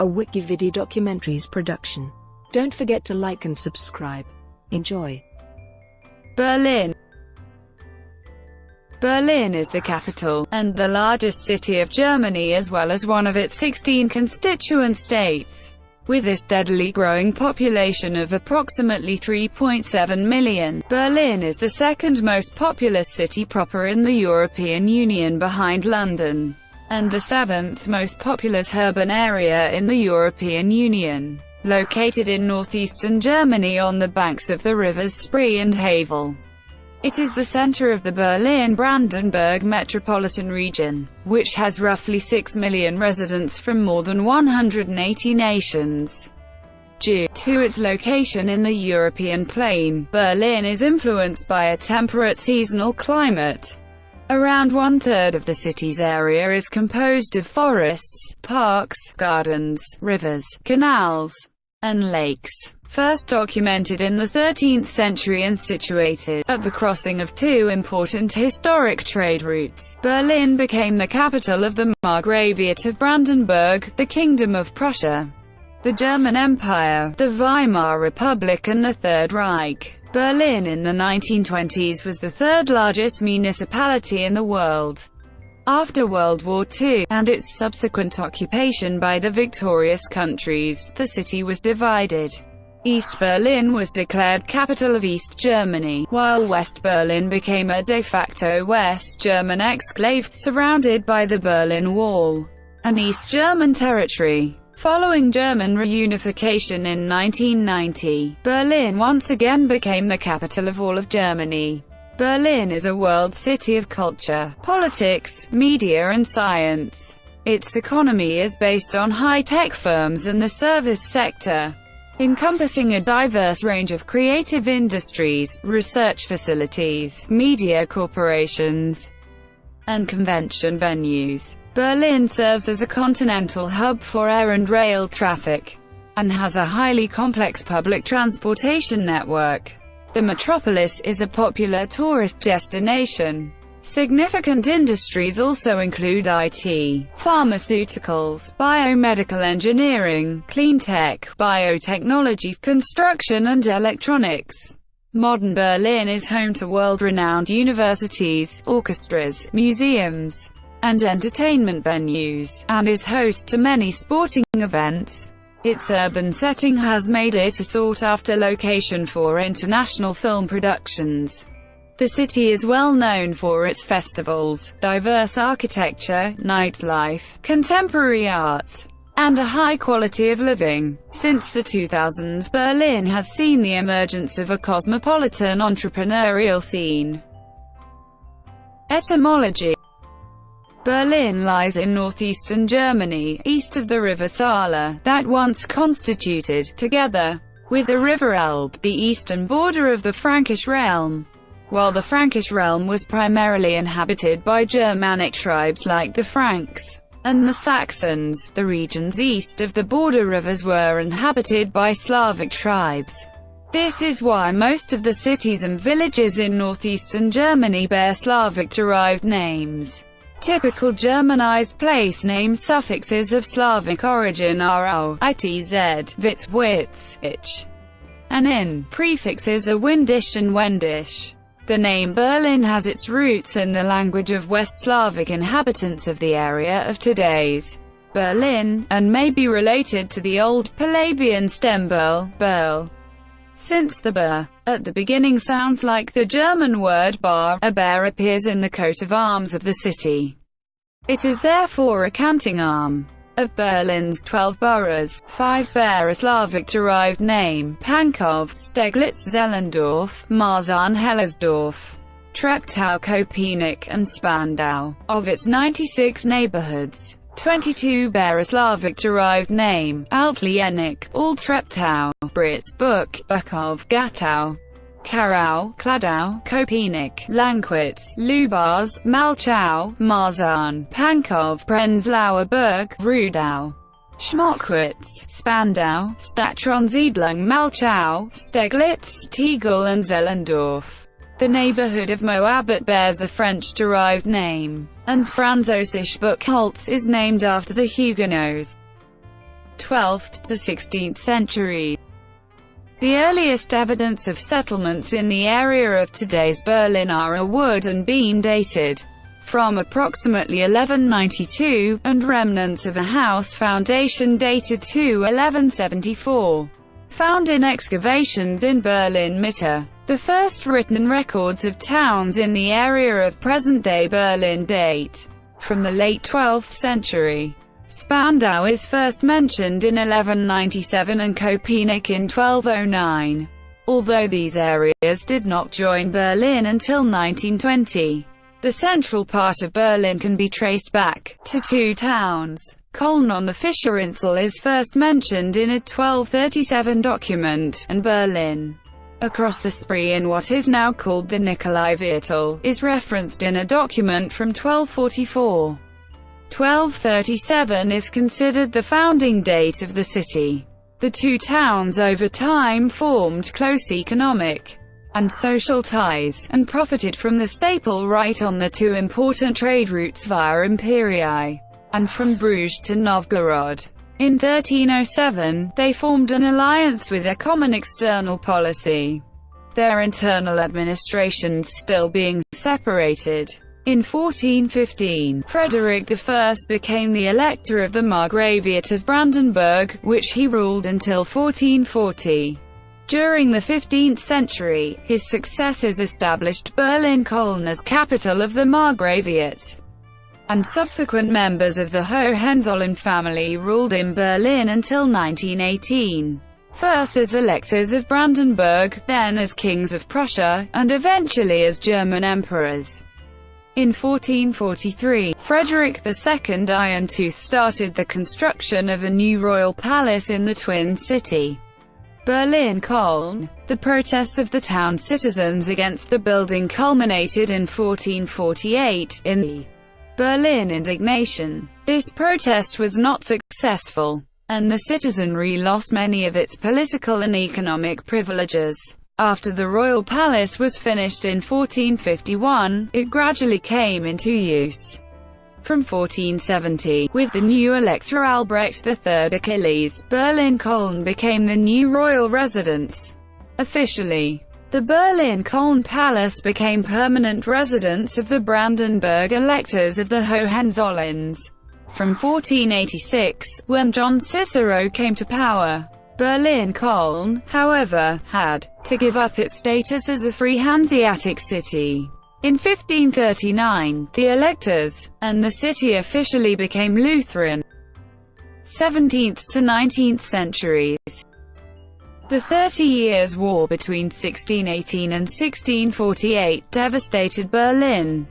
a Wikividi Documentaries production. Don't forget to like and subscribe. Enjoy. Berlin. Berlin is the capital, and the largest city of Germany as well as one of its 16 constituent states. With a steadily growing population of approximately 3.7 million, Berlin is the second most populous city proper in the European Union behind London, and the seventh most populous urban area in the European Union. Located in northeastern Germany on the banks of the rivers Spree and Havel. It is the center of the Berlin-Brandenburg metropolitan region, which has roughly 6 million residents from more than 180 nations. Due to its location in the European plain, Berlin is influenced by a temperate seasonal climate. Around one-third of the city's area is composed of forests, parks, gardens, rivers, canals, and lakes. First documented in the 13th century and situated at the crossing of two important historic trade routes, Berlin became the capital of the Margraviate of Brandenburg, the Kingdom of Prussia, the German Empire, the Weimar Republic and the Third Reich. Berlin in the 1920s was the third largest municipality in the world. After World War II, and its subsequent occupation by the victorious countries, the city was divided. East Berlin was declared capital of East Germany, while West Berlin became a de facto West German exclave, surrounded by the Berlin Wall, an East German territory. Following German reunification in 1990, Berlin once again became the capital of all of Germany. Berlin is a world city of culture, politics, media and science. Its economy is based on high-tech firms and the service sector, encompassing a diverse range of creative industries, research facilities, media corporations, and convention venues. Berlin serves as a continental hub for air and rail traffic, and has a highly complex public transportation network. The metropolis is a popular tourist destination. Significant industries also include IT, pharmaceuticals, biomedical engineering, clean tech, biotechnology, construction and electronics. Modern Berlin is home to world-renowned universities, orchestras, museums, and entertainment venues, and is host to many sporting events. Its urban setting has made it a sought-after location for international film productions. The city is well known for its festivals, diverse architecture, nightlife, contemporary arts, and a high quality of living. Since the 2000s, Berlin has seen the emergence of a cosmopolitan entrepreneurial scene. Etymology. Berlin lies in northeastern Germany, east of the river Saale, that once constituted, together with the river Elbe, the eastern border of the Frankish realm. While the Frankish realm was primarily inhabited by Germanic tribes like the Franks and the Saxons, the regions east of the border rivers were inhabited by Slavic tribes. This is why most of the cities and villages in northeastern Germany bear Slavic-derived names. Typical Germanized place name suffixes of Slavic origin are au, itz, witz, witz, ich, and in. Prefixes are windisch and wendisch. The name Berlin has its roots in the language of West Slavic inhabitants of the area of today's Berlin, and may be related to the Old Palabian stem Berl. Since the ber at the beginning sounds like the German word bar, a bear appears in the coat of arms of the city. It is therefore a canting arm. Of Berlin's 12 boroughs, 5 bear a Slavic-derived name: Pankow, Steglitz, Zehlendorf, Marzahn-Hellersdorf, Treptow, Köpenick, and Spandau. Of its 96 neighborhoods, 22 bear a Slavic-derived name: Altlienik, Alt-Treptow, Britzbuch, Bukow, Gatow, Karau, Kladau, Köpenick, Lankwitz, Lubars, Malchow, Marzahn, Pankow, Prenzlauer Berg, Rudau, Schmockwitz, Spandau, Statronsiedlung Malchow, Steglitz, Tegel and Zehlendorf. The neighborhood of Moabit bears a French-derived name, and Französisch Buchholz is named after the Huguenots. 12th to 16th centuries. The earliest evidence of settlements in the area of today's Berlin are a wood and beam dated from approximately 1192, and remnants of a house foundation dated to 1174, found in excavations in Berlin-Mitte. The first written records of towns in the area of present-day Berlin date from the late 12th century. Spandau is first mentioned in 1197 and Köpenick in 1209, although these areas did not join Berlin until 1920. The central part of Berlin can be traced back to two towns. Köln on the Fischerinsel is first mentioned in a 1237 document, and Berlin, across the Spree in what is now called the Nikolaiviertel, is referenced in a document from 1244. 1237 is considered the founding date of the city. The two towns over time formed close economic and social ties, and profited from the staple right on the two important trade routes via Imperii, and from Bruges to Novgorod. In 1307, they formed an alliance with a common external policy, their internal administrations still being separated. In 1415, Frederick I became the Elector of the Margraviate of Brandenburg, which he ruled until 1440. During the 15th century, his successors established Berlin-Cologne as capital of the Margraviate, and subsequent members of the Hohenzollern family ruled in Berlin until 1918. First as Electors of Brandenburg, then as Kings of Prussia, and eventually as German emperors. In 1443, Frederick II Irontooth started the construction of a new royal palace in the twin city, Berlin-Cologne. The protests of the town citizens against the building culminated in 1448, in the Berlin Indignation. This protest was not successful, and the citizenry lost many of its political and economic privileges. After the royal palace was finished in 1451, it gradually came into use. From 1470, with the new Elector Albrecht III Achilles, Berlin-Cologne became the new royal residence. Officially, the Berlin-Cologne Palace became permanent residence of the Brandenburg electors of the Hohenzollerns. From 1486, when John Cicero came to power, Berlin-Cologne, however, had to give up its status as a free Hanseatic city. In 1539, the electors and the city officially became Lutheran. 17th to 19th centuries. The 30 Years' War between 1618 and 1648 devastated Berlin.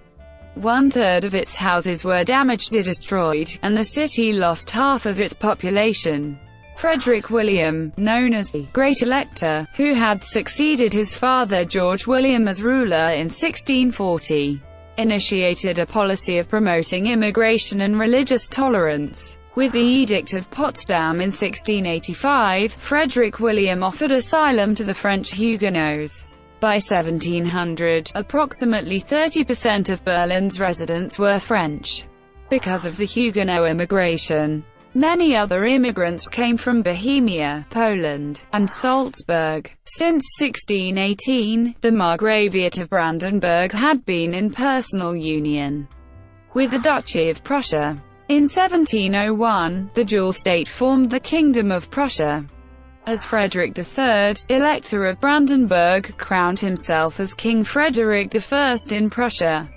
One-third of its houses were damaged or destroyed, and the city lost half of its population. Frederick William, known as the Great Elector, who had succeeded his father George William as ruler in 1640, initiated a policy of promoting immigration and religious tolerance. With the Edict of Potsdam in 1685, Frederick William offered asylum to the French Huguenots. By 1700, approximately 30% of Berlin's residents were French. Because of the Huguenot immigration, many other immigrants came from Bohemia, Poland, and Salzburg. Since 1618, the Margraviate of Brandenburg had been in personal union with the Duchy of Prussia. In 1701, the dual state formed the Kingdom of Prussia. As Frederick III, Elector of Brandenburg, crowned himself as King Frederick I in Prussia,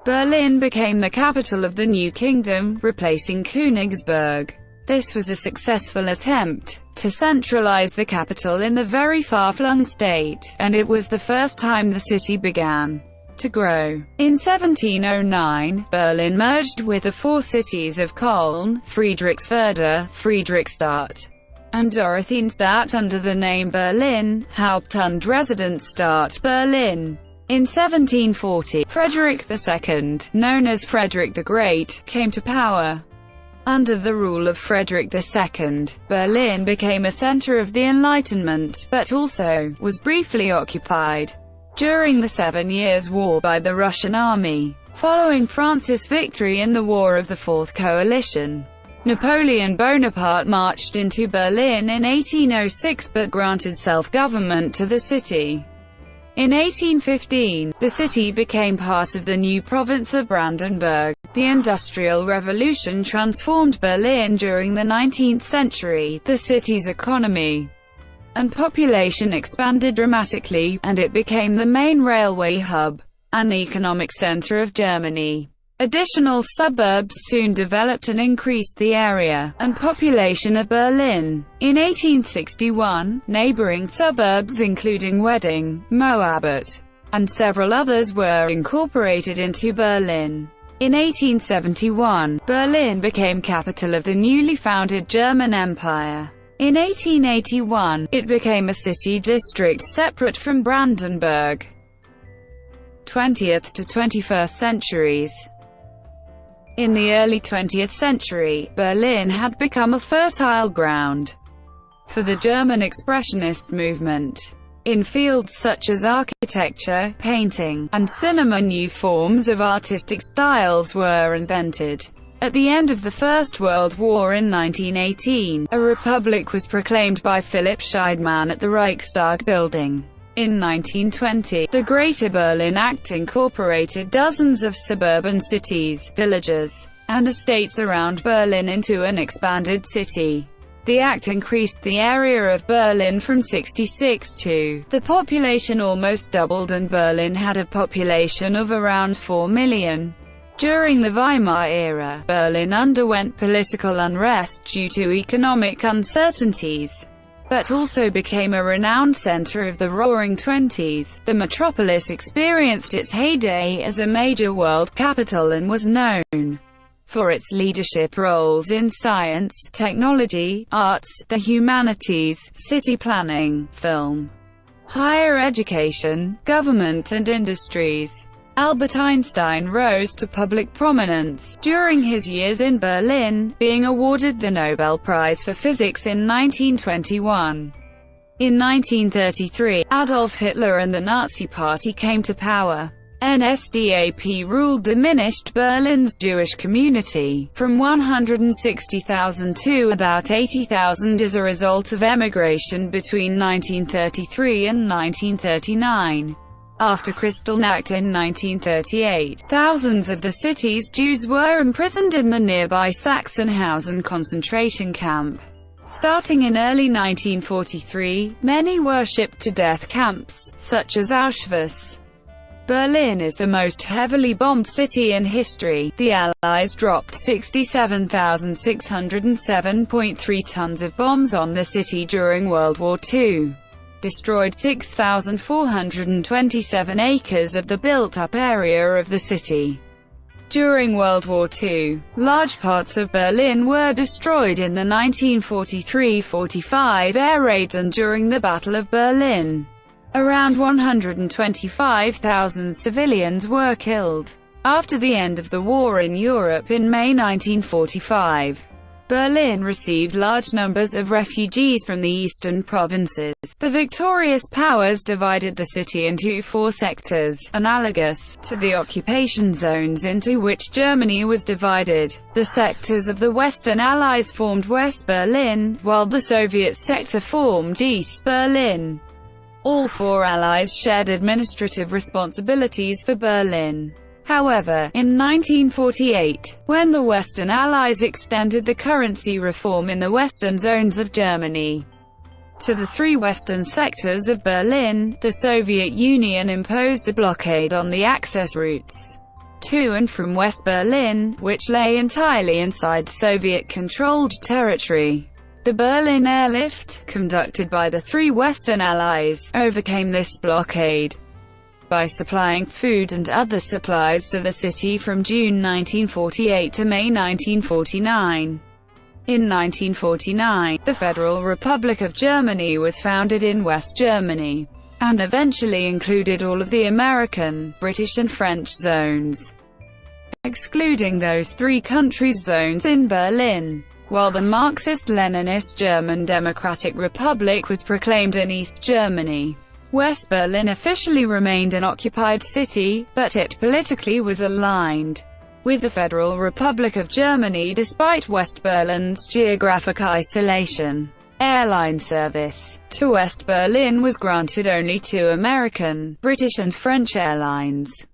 Berlin became the capital of the new kingdom, replacing Königsberg. This was a successful attempt to centralize the capital in the very far-flung state, and it was the first time the city began to grow. In 1709, Berlin merged with the four cities of Köln, Friedrichswerder, Friedrichstadt, and Dorotheenstadt under the name Berlin, Haupt- und Residenzstadt Berlin. In 1740, Frederick II, known as Frederick the Great, came to power. Under the rule of Frederick II, Berlin became a center of the Enlightenment, but also was briefly occupied during the 7 Years' War by the Russian army. Following France's victory in the War of the Fourth Coalition, Napoleon Bonaparte marched into Berlin in 1806 but granted self-government to the city. In 1815, the city became part of the new province of Brandenburg. The Industrial Revolution transformed Berlin during the 19th century. The city's economy and population expanded dramatically, and it became the main railway hub and economic center of Germany. Additional suburbs soon developed and increased the area and population of Berlin. In 1861, neighboring suburbs including Wedding, Moabit, and several others were incorporated into Berlin. In 1871, Berlin became capital of the newly founded German Empire. In 1881, it became a city district separate from Brandenburg. 20th to 21st centuries. In the early 20th century, Berlin had become a fertile ground for the German Expressionist movement. In fields such as architecture, painting, and cinema, new forms of artistic styles were invented. At the end of the First World War in 1918, a republic was proclaimed by Philipp Scheidemann at the Reichstag building. In 1920, the Greater Berlin Act incorporated dozens of suburban cities, villages, and estates around Berlin into an expanded city. The act increased the area of Berlin from 66 to. The population almost doubled and Berlin had a population of around 4 million. During the Weimar era, Berlin underwent political unrest due to economic uncertainties, but also became a renowned center of the Roaring Twenties. The metropolis experienced its heyday as a major world capital and was known for its leadership roles in science, technology, arts, the humanities, city planning, film, higher education, government and industries. Albert Einstein rose to public prominence during his years in Berlin, being awarded the Nobel Prize for Physics in 1921. In 1933, Adolf Hitler and the Nazi Party came to power. NSDAP rule diminished Berlin's Jewish community from 160,000 to about 80,000 as a result of emigration between 1933 and 1939. After Kristallnacht in 1938, thousands of the city's Jews were imprisoned in the nearby Sachsenhausen concentration camp. Starting in early 1943, many were shipped to death camps, such as Auschwitz. Berlin is the most heavily bombed city in history. The Allies dropped 67,607.3 tons of bombs on the city during World War II. Destroyed 6,427 acres of the built-up area of the city. During World War II, large parts of Berlin were destroyed in the 1943–45 air raids and during the Battle of Berlin. Around 125,000 civilians were killed. After the end of the war in Europe in May 1945, Berlin received large numbers of refugees from the eastern provinces. The victorious powers divided the city into 4 sectors, analogous to the occupation zones into which Germany was divided. The sectors of the Western Allies formed West Berlin, while the Soviet sector formed East Berlin. All 4 allies shared administrative responsibilities for Berlin. However, in 1948, when the Western Allies extended the currency reform in the western zones of Germany to the 3 western sectors of Berlin, the Soviet Union imposed a blockade on the access routes to and from West Berlin, which lay entirely inside Soviet-controlled territory. The Berlin Airlift, conducted by the 3 Western Allies, overcame this blockade by supplying food and other supplies to the city from June 1948 to May 1949. In 1949, the Federal Republic of Germany was founded in West Germany, and eventually included all of the American, British and French zones, excluding those 3 countries' zones in Berlin. While the Marxist-Leninist German Democratic Republic was proclaimed in East Germany, West Berlin officially remained an occupied city, but it politically was aligned with the Federal Republic of Germany. Despite West Berlin's geographic isolation, airline service to West Berlin was granted only to American, British and French airlines.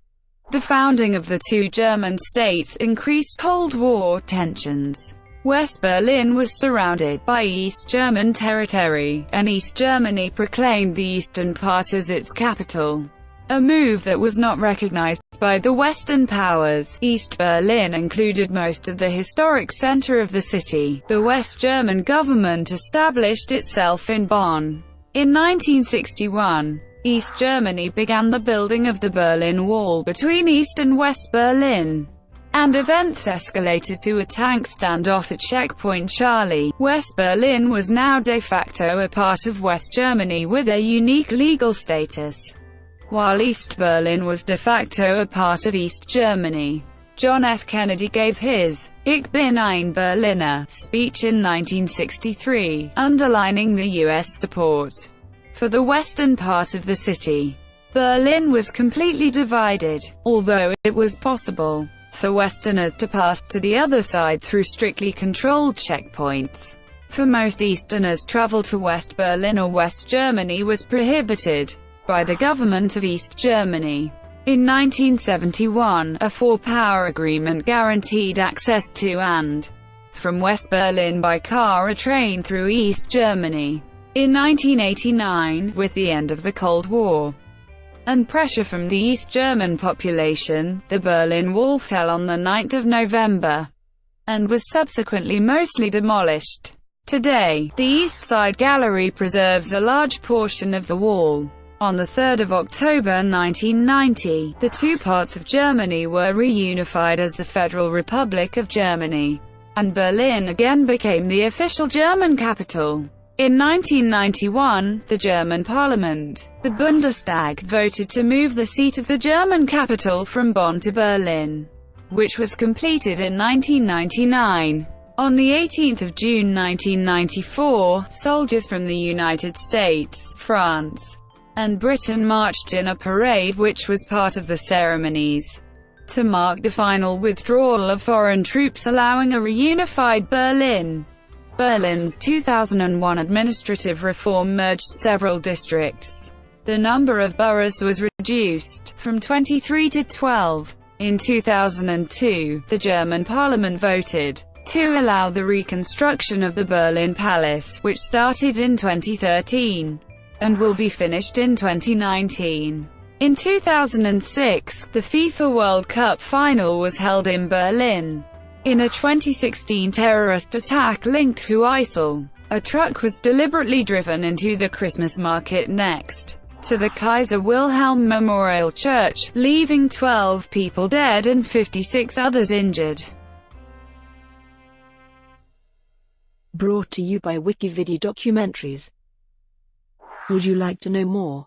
The founding of the two German states increased Cold War tensions. West Berlin was surrounded by East German territory, and East Germany proclaimed the eastern part as its capital, a move that was not recognized by the Western powers. East Berlin included most of the historic center of the city. The West German government established itself in Bonn. In 1961, East Germany began the building of the Berlin Wall between East and West Berlin, and events escalated to a tank standoff at Checkpoint Charlie. West Berlin was now de facto a part of West Germany with a unique legal status, while East Berlin was de facto a part of East Germany. John F. Kennedy gave his Ich bin ein Berliner speech in 1963, underlining the U.S. support for the western part of the city. Berlin was completely divided, although it was possible for Westerners to pass to the other side through strictly controlled checkpoints. For most Easterners, travel to West Berlin or West Germany was prohibited by the government of East Germany. In 1971, a four-power agreement guaranteed access to and from West Berlin by car or train through East Germany. In 1989, with the end of the Cold War and pressure from the East German population, the Berlin Wall fell on the 9th of November and was subsequently mostly demolished. Today, the East Side Gallery preserves a large portion of the wall. On 3 October 1990, the two parts of Germany were reunified as the Federal Republic of Germany, and Berlin again became the official German capital. In 1991, the German parliament, the Bundestag, voted to move the seat of the German capital from Bonn to Berlin, which was completed in 1999. On 18 June 1994, soldiers from the United States, France, and Britain marched in a parade which was part of the ceremonies to mark the final withdrawal of foreign troops, allowing a reunified Berlin. Berlin's 2001 administrative reform merged several districts. The number of boroughs was reduced from 23 to 12. In 2002, the German parliament voted to allow the reconstruction of the Berlin Palace, which started in 2013 and will be finished in 2019. In 2006, the FIFA World Cup final was held in Berlin. In a 2016 terrorist attack linked to ISIL, a truck was deliberately driven into the Christmas market next to the Kaiser Wilhelm Memorial Church, leaving 12 people dead and 56 others injured. Brought to you by Wikivideo Documentaries. Would you like to know more?